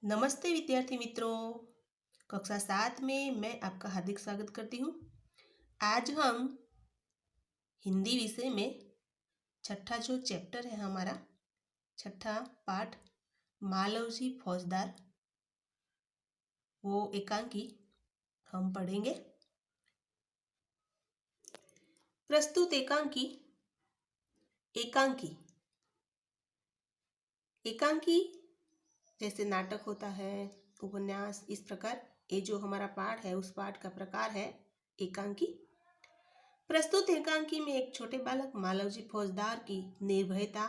नमस्ते विद्यार्थी मित्रों। कक्षा 7 में मैं आपका हार्दिक स्वागत करती हूँ। आज हम हिंदी विषय में छठा जो चैप्टर है हमारा छठा पाठ मालवजी फौजदार वो एकांकी हम पढ़ेंगे। प्रस्तुत एकांकी एकांकी एकांकी जैसे नाटक होता है, उपन्यास, इस प्रकार ये जो हमारा पाठ है उस पाठ का प्रकार है एकांकी। प्रस्तुत एकांकी में एक छोटे बालक मालवजी फौजदार की निर्भयता,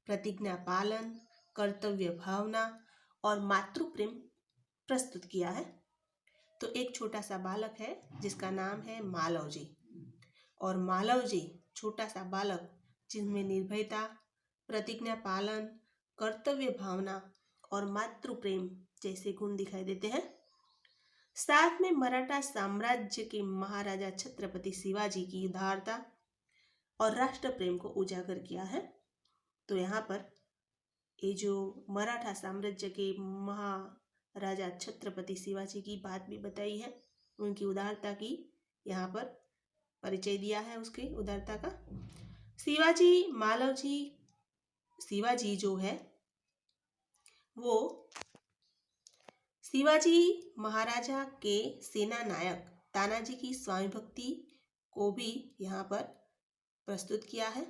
प्रतिज्ञा पालन, कर्तव्य भावना और मातृ प्रेम प्रस्तुत किया है। तो एक छोटा सा बालक है जिसका नाम है मालवजी, और मालवजी छोटा सा बालक जिसमें निर्भयता, प्रतिज्ञा पालन, कर्तव्य भावना और मातृ प्रेम जैसे गुण दिखाई देते हैं। साथ में मराठा साम्राज्य के महाराजा छत्रपति शिवाजी की उदारता और राष्ट्र प्रेम को उजागर किया है। तो यहाँ पर ये जो मराठा साम्राज्य के महाराजा छत्रपति शिवाजी की बात भी बताई है, उनकी उदारता की यहाँ पर परिचय दिया है, उसकी उदारता का। शिवाजी जो है वो शिवाजी महाराजा के सेना नायक तानाजी की स्वामी भक्ति को भी यहाँ पर प्रस्तुत किया है।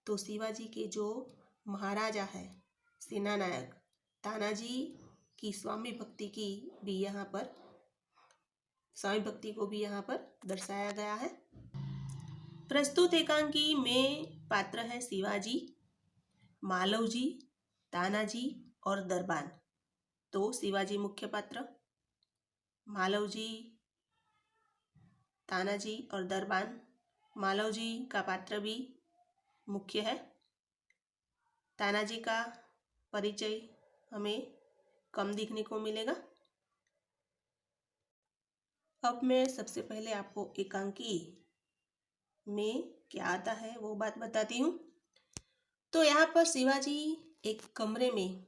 तो शिवाजी के जो महाराजा है सेना नायक तानाजी की स्वामी भक्ति की भी यहाँ पर स्वामी भक्ति को भी यहाँ पर दर्शाया गया है। प्रस्तुत एकांकी में पात्र है शिवाजी, मालवजी, तानाजी और दरबान। तो शिवाजी मुख्य पात्र, मालवजी, तानाजी और दरबान। मालवजी का पात्र भी मुख्य है। तानाजी का परिचय हमें कम दिखने को मिलेगा। अब मैं सबसे पहले आपको एकांकी में क्या आता है वो बात बताती हूँ। तो यहाँ पर शिवाजी एक कमरे में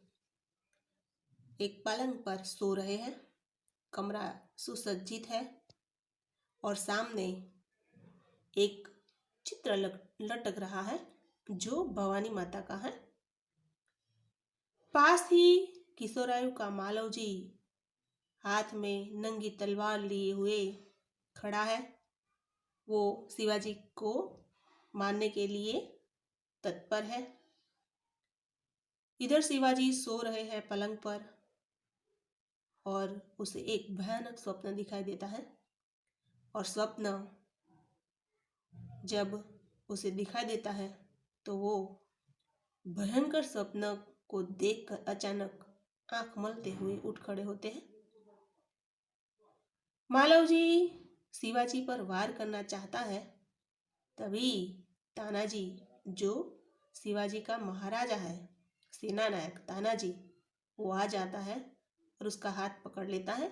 एक पलंग पर सो रहे हैं। कमरा सुसज्जित है और सामने एक चित्र लटक रहा है जो भवानी माता का है। पास ही किशोरायु का मालवजी हाथ में नंगी तलवार लिए हुए खड़ा है। वो शिवाजी को मारने के लिए तत्पर है। इधर शिवाजी सो रहे हैं पलंग पर और उसे एक भयानक स्वप्न दिखाई देता है। और स्वप्न जब उसे दिखाई देता है तो वो भयंकर स्वप्न को देखकर अचानक आंख मलते हुए उठ खड़े होते हैं। मालवजी शिवाजी पर वार करना चाहता है, तभी तानाजी जो शिवाजी का महाराजा है, सेना नायक तानाजी, वो आ जाता है और उसका हाथ पकड़ लेता है।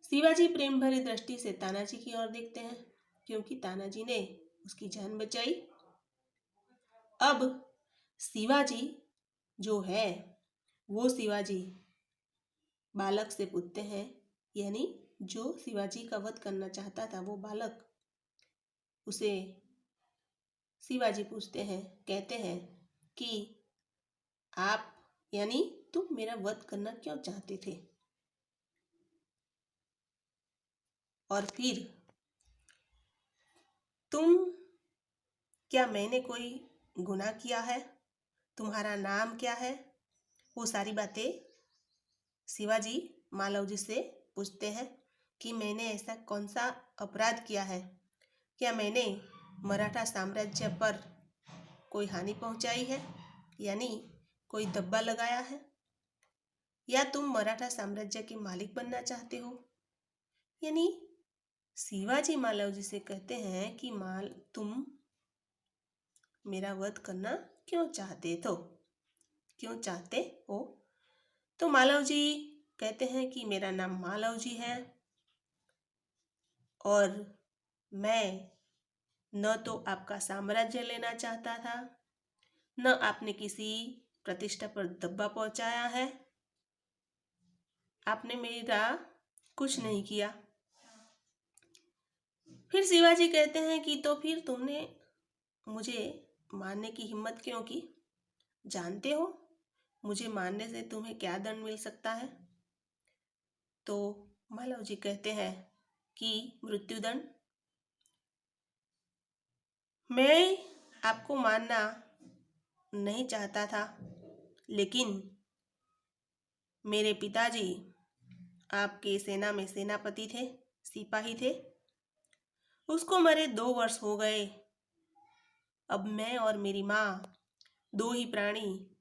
शिवाजी प्रेम भरी दृष्टि से तानाजी की ओर देखते हैं क्योंकि तानाजी ने उसकी जान बचाई। अब शिवाजी जो है वो शिवाजी बालक से पूछते हैं, यानी जो शिवाजी का वध करना चाहता था वो बालक, उसे शिवाजी पूछते हैं, कहते हैं कि आप यानी तुम मेरा वध करना क्यों चाहते थे। और फिर क्या मैंने कोई गुनाह किया है, तुम्हारा नाम क्या है, वो सारी बातें शिवाजी मालवजी से पूछते हैं कि मैंने ऐसा कौन सा अपराध किया है, क्या मैंने मराठा साम्राज्य पर कोई हानि पहुंचाई है, यानी कोई दब्बा लगाया है, या तुम मराठा साम्राज्य के मालिक बनना चाहते हो। यानी शिवाजी मालवजी से कहते हैं कि तुम मेरा वध करना क्यों चाहते हो। तो मालवजी कहते हैं कि मेरा नाम मालवजी है और मैं न तो आपका साम्राज्य लेना चाहता था, न आपने किसी प्रतिष्ठा पर दब्बा पहुंचाया है, आपने मेरा कुछ नहीं किया। फिर शिवाजी कहते हैं कि तो फिर तुमने मुझे मारने की हिम्मत क्यों की? जानते हो मुझे मारने से तुम्हें क्या दंड मिल सकता है? तो मालव जी कहते हैं कि मृत्युदंड। मैं आपको मारना नहीं चाहता था, लेकिन मेरे पिताजी आपके सेना में सेनापति थे, सिपाही थे। उसको मरे 2 वर्ष हो गए। अब मैं और मेरी माँ, दो ही प्राणी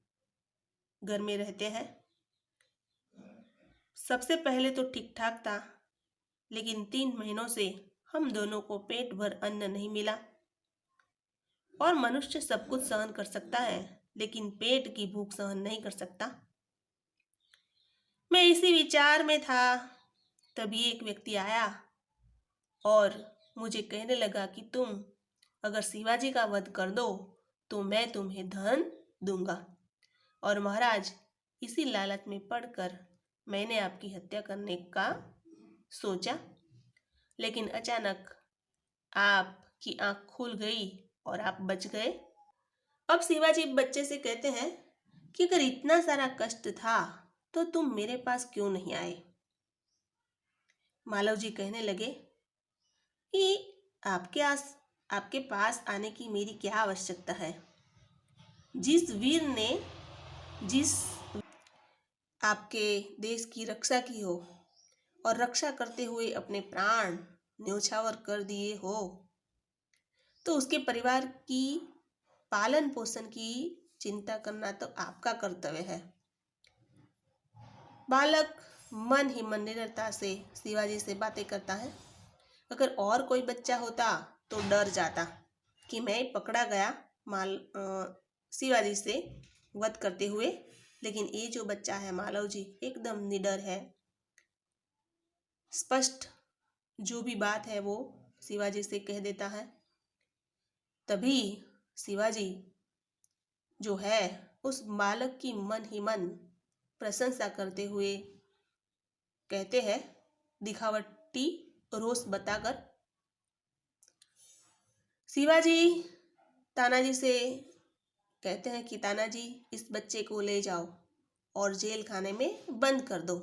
घर में रहते हैं। सबसे पहले तो ठीक ठाक था, लेकिन 3 महीनों से हम दोनों को पेट भर अन्न नहीं मिला। और मनुष्य सब कुछ सहन कर सकता है, लेकिन पेट की भूख सहन नहीं कर सकता। मैं इसी विचार में था, तभी एक व्यक्ति आया और मुझे कहने लगा कि तुम अगर शिवाजी का वध कर दो तो मैं तुम्हें धन दूंगा। और महाराज, इसी लालच में पड़कर मैंने आपकी हत्या करने का सोचा, लेकिन अचानक आपकी आंख खुल गई और आप बच गए। अब शिवाजी बच्चे से कहते हैं कि अगर इतना सारा कष्ट था तो तुम मेरे पास क्यों नहीं आए? मालव जी कहने लगे कि आपके पास आने की मेरी क्या आवश्यकता है? जिस वीर ने जिस आपके देश की रक्षा की हो और रक्षा करते हुए अपने प्राण न्योछावर कर दिए हो, तो उसके परिवार की पालन पोषण की चिंता करना तो आपका कर्तव्य है। बालक मन ही मन निडरता से शिवाजी से बातें करता है। अगर और कोई बच्चा होता तो डर जाता कि मैं पकड़ा गया शिवाजी से वध करते हुए, लेकिन ये जो बच्चा है मालव जी एकदम निडर है। स्पष्ट जो भी बात है वो शिवाजी से कह देता है। तभी शिवाजी जो है उस बालक की मन ही मन प्रशंसा करते हुए कहते हैं, दिखावटी रोष बताकर। शिवाजी तानाजी से कहते हैं कि तानाजी, इस बच्चे को ले जाओ और जेल खाने में बंद कर दो,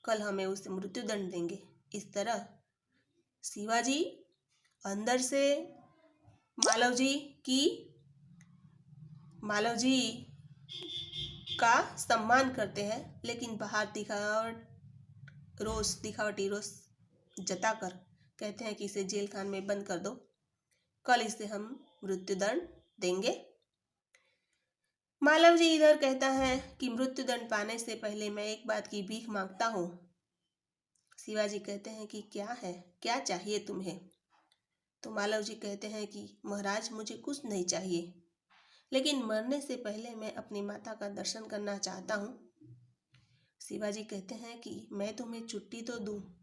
कल हमें उसे मृत्युदंड देंगे। इस तरह शिवाजी अंदर से मालव जी का सम्मान करते हैं, लेकिन बाहर दिखावटी रोष जताकर कहते हैं कि इसे जेल खाने में बंद कर दो, कल इसे हम मृत्युदंड देंगे। मालव जी इधर कहता है कि मृत्युदंड पाने से पहले मैं एक बात की भीख मांगता हूँ। शिवाजी कहते हैं कि क्या है, क्या चाहिए तुम्हें? तो मालव जी कहते हैं कि महाराज, मुझे कुछ नहीं चाहिए, लेकिन मरने से पहले मैं अपनी माता का दर्शन करना चाहता हूँ। शिवाजी कहते हैं कि मैं तुम्हें छुट्टी तो दूँ,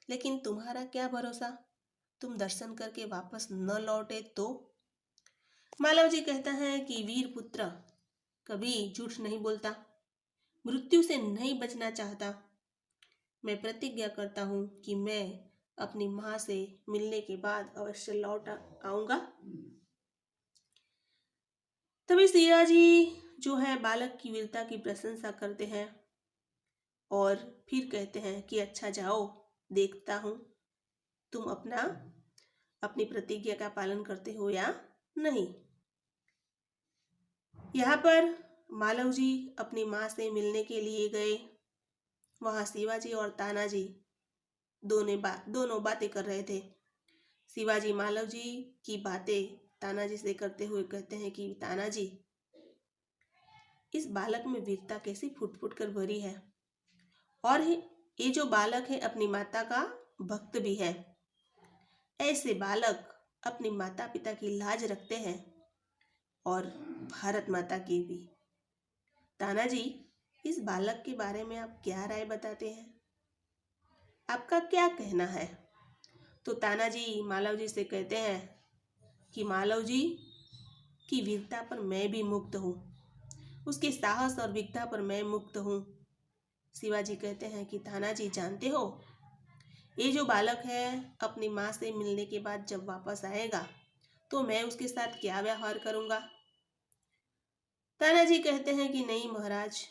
लेकिन तुम्हारा क्या भरोसा, तुम दर्शन करके वापस न लौटे तो? मालव जी कहता है कि वीर पुत्र कभी झूठ नहीं बोलता, मृत्यु से नहीं बचना चाहता। मैं प्रतिज्ञा करता हूँ कि मैं अपनी माँ से मिलने के बाद अवश्य लौट आऊंगा। तभी शिवाजी जो है बालक की वीरता की प्रशंसा करते हैं और फिर कहते हैं कि अच्छा जाओ, देखता हूँ तुम अपनी प्रतिज्ञा का पालन करते हो या नहीं। यहाँ पर मालव जी अपनी माँ से मिलने के लिए गए। वहाँ शिवाजी और तानाजी दोनों बातें कर रहे थे। शिवाजी मालव जी की बातें तानाजी से करते हुए कहते हैं कि तानाजी, इस बालक में वीरता कैसी फुट फुट कर भरी है, और ये जो बालक है अपनी माता का भक्त भी है। ऐसे बालक अपनी माता पिता की लाज रखते हैं और भारत माता की भी। तानाजी, इस बालक के बारे में आप क्या राय बताते हैं? आपका क्या कहना है? तो तानाजी मालव जी से कहते हैं कि मालव जी की वीरता पर मैं भी मुक्त हूँ, उसके साहस और वीरता पर मैं मुक्त हूँ। शिवाजी कहते हैं कि तानाजी जानते हो, ये जो बालक है अपनी माँ से मिलने के बाद जब वापस आएगा तो मैं उसके साथ क्या व्यवहार करूंगा। तानाजी कहते हैं कि नहीं महाराज।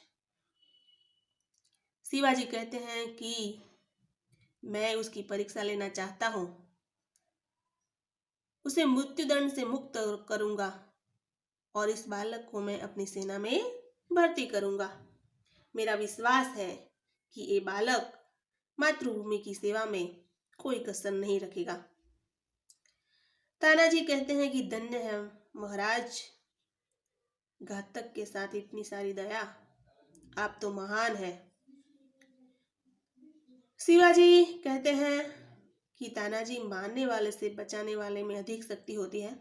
शिवाजी कहते हैं कि मैं उसकी परीक्षा लेना चाहता हूं, उसे मृत्युदंड से मुक्त करूंगा और इस बालक को मैं अपनी सेना में भर्ती करूंगा। मेरा विश्वास है कि ये बालक मातृभूमि की सेवा में कोई कसर नहीं रखेगा। तानाजी कहते हैं कि धन्य है महाराज, घातक के साथ इतनी सारी दया, आप तो महान है। शिवाजी कहते हैं कि तानाजी मारने वाले से बचाने वाले में अधिक शक्ति होती है।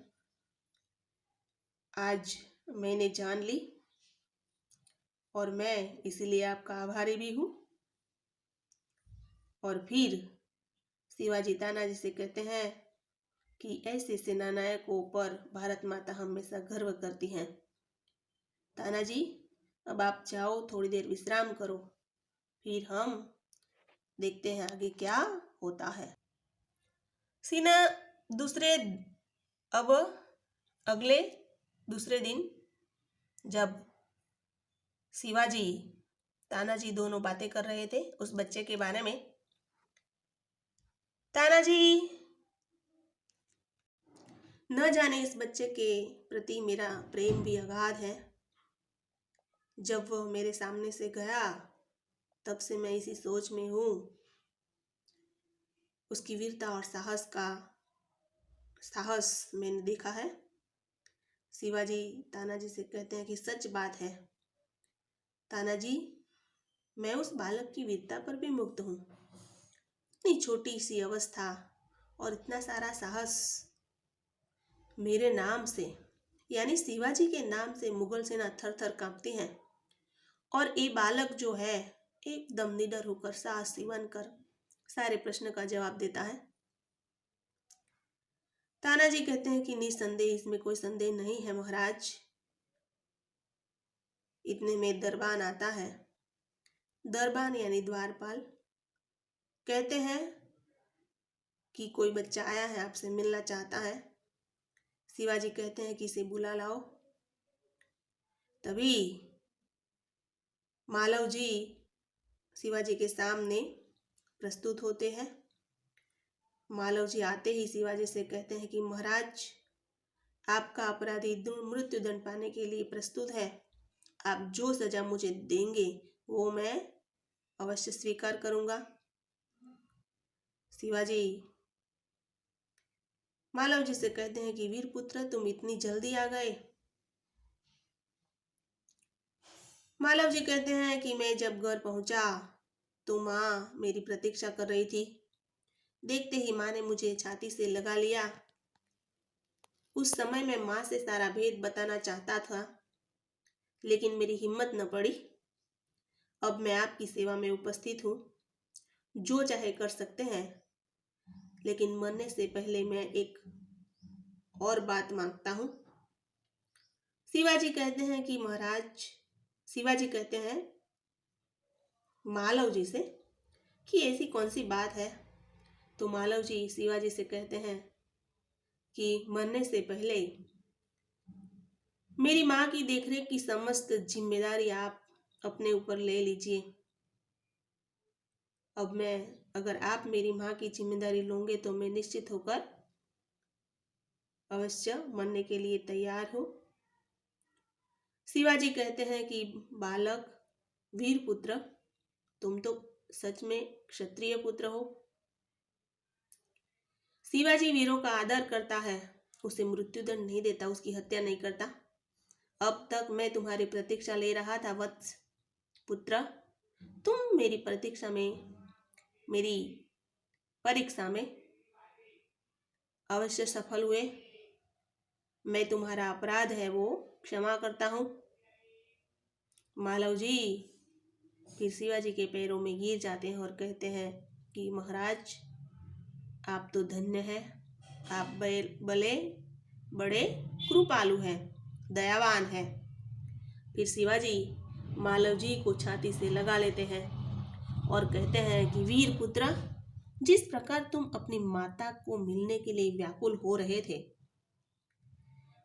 आज मैंने जान ली और मैं इसीलिए आपका आभारी भी हूं। और फिर शिवाजी तानाजी से कहते हैं कि ऐसे सेनानायकों पर भारत माता हमेशा गर्व करती हैं। तानाजी अब आप जाओ, थोड़ी देर विश्राम करो, फिर हम देखते हैं आगे क्या होता है। सीना अगले दूसरे दिन जब शिवाजी तानाजी दोनों बातें कर रहे थे उस बच्चे के बारे में, तानाजी न जाने इस बच्चे के प्रति मेरा प्रेम भी अगाध है। जब वह मेरे सामने से गया तब से मैं इसी सोच में हूँ। उसकी वीरता और साहस मैंने देखा है। शिवाजी तानाजी से कहते हैं कि सच बात है तानाजी, मैं उस बालक की वीरता पर भी मुग्ध हूँ। इतनी छोटी सी अवस्था और इतना सारा साहस मेरे नाम से, यानी शिवाजी के नाम से मुगल सेना थर थर कांपती है और ये बालक जो है एकदम निडर होकर साहसी बनकर सारे प्रश्न का जवाब देता है। तानाजी कहते हैं कि निसंदेह इसमें कोई संदेह नहीं है महाराज। इतने में दरबान आता है। दरबान यानी द्वारपाल कहते हैं कि कोई बच्चा आया है, आपसे मिलना चाहता है। शिवाजी कहते हैं कि इसे बुला लाओ। तभी मालव जी शिवाजी के सामने प्रस्तुत होते हैं। मालव जी आते ही शिवाजी से कहते हैं कि महाराज, आपका अपराधी मृत्युदंड पाने के लिए प्रस्तुत है। आप जो सजा मुझे देंगे वो मैं अवश्य स्वीकार करूंगा। शिवाजी मालव जी से कहते हैं कि वीर पुत्र, तुम इतनी जल्दी आ गए। मालव जी कहते हैं कि मैं जब घर पहुंचा तो माँ मेरी प्रतीक्षा कर रही थी। देखते ही माँ ने मुझे छाती से लगा लिया। उस समय मैं माँ से सारा भेद बताना चाहता था, लेकिन मेरी हिम्मत न पड़ी। अब मैं आपकी सेवा में उपस्थित हूँ, जो चाहे कर सकते हैं, लेकिन मरने से पहले मैं एक और बात मांगता हूँ। शिवाजी कहते हैं कि महाराज, शिवाजी कहते हैं मालव जी से कि ऐसी कौन सी बात है। तो मालव जी शिवाजी से कहते हैं कि मरने से पहले मेरी माँ की देखरेख की समस्त जिम्मेदारी आप अपने ऊपर ले लीजिए। अब मैं, अगर आप मेरी माँ की जिम्मेदारी लोगे तो मैं निश्चित होकर अवश्य मरने के लिए तैयार हूँ। शिवाजी कहते हैं कि बालक, वीर पुत्र, तुम तो सच में क्षत्रिय पुत्र हो। शिवाजी वीरों का आदर करता है, उसे मृत्युदंड नहीं देता, उसकी हत्या नहीं करता। अब तक मैं तुम्हारी प्रतीक्षा ले रहा था वत्स पुत्र, तुम मेरी प्रतीक्षा में, मेरी परीक्षा में अवश्य सफल हुए। मैं तुम्हारा अपराध है वो क्षमा करता हूँ। मालव जी फिर शिवाजी के पैरों में गिर जाते हैं और कहते हैं कि महाराज, आप तो धन्य हैं, आप बड़े कृपालु हैं, दयावान हैं। फिर शिवाजी मालव जी को छाती से लगा लेते हैं और कहते हैं कि वीर पुत्र, जिस प्रकार तुम अपनी माता को मिलने के लिए व्याकुल हो रहे थे,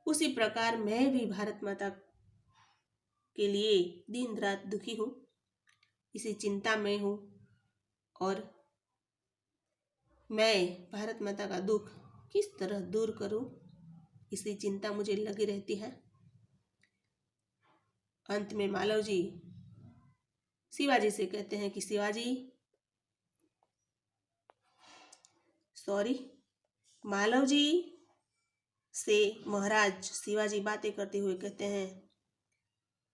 उसी प्रकार मैं भी भारत माता के लिए दिन रात दुखी हूँ, इसी चिंता में हूँ और मैं भारत माता का दुख किस तरह दूर करूं, इसी चिंता मुझे लगी रहती है। अंत में मालव जी शिवाजी से कहते हैं कि मालव जी से महाराज शिवाजी बातें करते हुए कहते हैं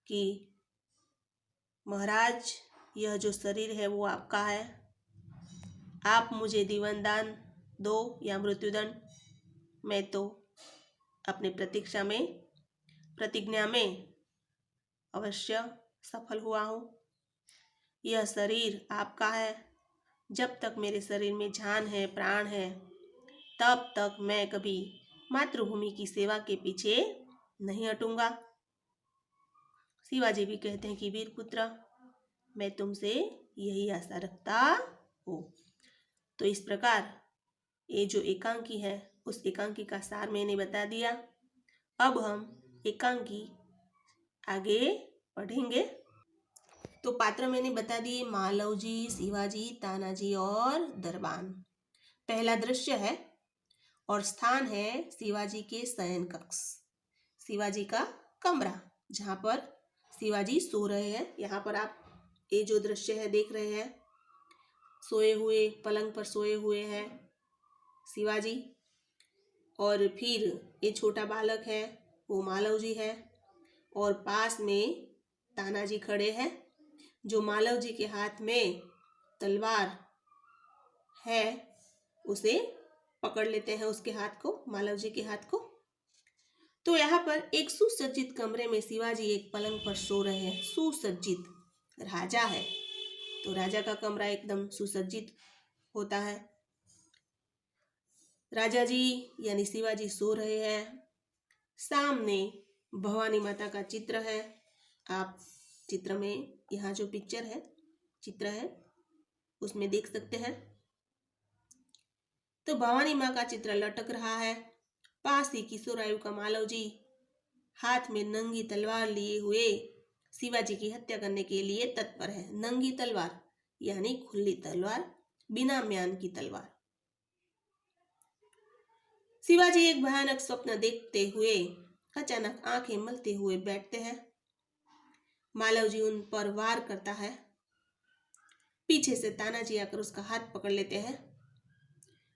कि महाराज, यह जो शरीर है वो आपका है, आप मुझे जीवन दान दो या मृत्युदंड, मैं तो अपने प्रतिज्ञा में अवश्य सफल हुआ हूँ। यह शरीर आपका है, जब तक मेरे शरीर में जान है, प्राण है, तब तक मैं कभी मातृभूमि की सेवा के पीछे नहीं हटूंगा। शिवाजी भी कहते हैं कि वीर पुत्र, मैं तुमसे यही आशा रखता हूँ। तो इस प्रकार ये जो एकांकी है, उस एकांकी का सार मैंने बता दिया। अब हम एकांकी आगे पढ़ेंगे। तो पात्र मैंने बता दिए, मालव जी, शिवाजी, तानाजी और दरबान। पहला दृश्य है और स्थान है शिवाजी के शयन कक्ष, शिवाजी का कमरा, जहाँ पर शिवाजी सो रहे हैं। यहाँ पर आप ये जो दृश्य है देख रहे हैं, सोए हुए पलंग पर सोए हुए हैं शिवाजी, और फिर ये छोटा बालक है वो मालव जी है, और पास में तानाजी खड़े हैं जो मालव जी के हाथ में तलवार है उसे पकड़ लेते हैं, उसके हाथ को, मालव जी के हाथ को। तो यहाँ पर एक सुसज्जित कमरे में शिवाजी एक पलंग पर सो रहे हैं। सुसज्जित, राजा है तो राजा का कमरा एकदम सुसज्जित होता है। राजा जी यानी शिवाजी सो रहे हैं। सामने भवानी माता का चित्र है। आप चित्र में यहाँ जो चित्र है उसमें देख सकते हैं। तो भवानी माँ का चित्र लटक रहा है। पास ही किशोरायु का मालव जी हाथ में नंगी तलवार लिए हुए शिवाजी की हत्या करने के लिए तत्पर है। नंगी तलवार यानी खुली तलवार, बिना म्यान की तलवार। शिवाजी एक भयानक स्वप्न देखते हुए अचानक आंखें मलते हुए बैठते हैं। मालव जी उन पर वार करता है। पीछे से तानाजी आकर उसका हाथ पकड़ लेते हैं।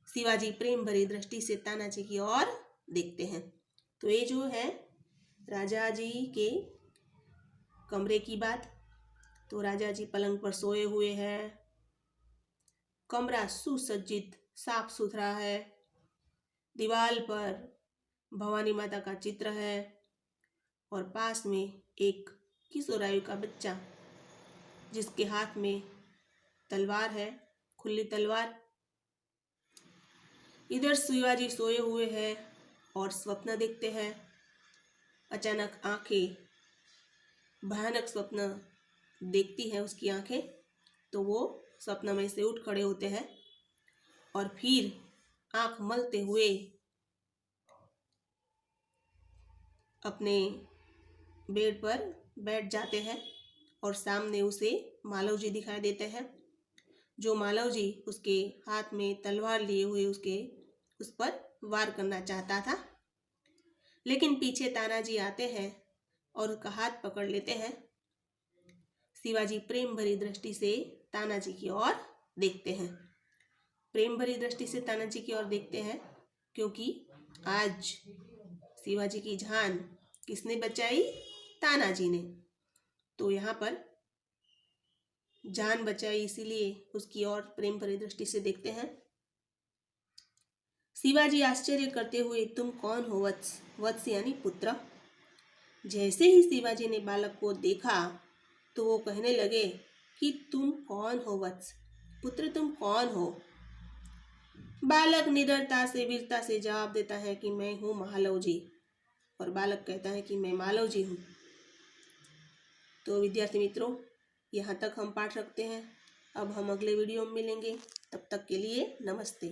शिवाजी प्रेम भरी दृष्टि से तानाजी की ओर देखते हैं। तो ये जो है राजा जी के कमरे की बात। तो राजा जी पलंग पर सोए हुए हैं। कमरा सुसज्जित, साफ सुथरा है। दीवार पर भवानी माता का चित्र है और पास में एक किशोरायु का बच्चा जिसके हाथ में तलवार है, खुली तलवार। इधर शिवाजी सोए हुए हैं और स्वप्न देखते हैं। अचानक आंखें, भयानक स्वप्न देखती हैं उसकी आंखें, तो वो स्वप्न में से उठ खड़े होते हैं और फिर आंख मलते हुए अपने बेड पर बैठ जाते हैं और सामने उसे मालव जी दिखाई देते हैं। जो मालव जी उसके हाथ में तलवार लिए हुए उस पर वार करना चाहता था, लेकिन पीछे तानाजी आते हैं और उसका हाथ पकड़ लेते हैं। शिवाजी प्रेम भरी दृष्टि से तानाजी की ओर देखते हैं। प्रेम भरी दृष्टि से तानाजी की ओर देखते हैं क्योंकि आज शिवाजी की जान किसने बचाई? तानाजी ने। तो यहाँ पर जान बचाई, इसीलिए उसकी ओर प्रेम भरी दृष्टि से देखते हैं। शिवाजी आश्चर्य करते हुए, तुम कौन हो वत्स? वत्स यानी पुत्र। जैसे ही शिवाजी ने बालक को देखा तो वो कहने लगे कि तुम कौन हो वत्स? पुत्र तुम कौन हो? बालक निडरता से, वीरता से जवाब देता है कि मैं हूँ मालव जी। और बालक कहता है कि मैं मालव जी हूँ। तो विद्यार्थी मित्रों, यहाँ तक हम पाठ रखते हैं। अब हम अगले वीडियो में मिलेंगे, तब तक के लिए नमस्ते।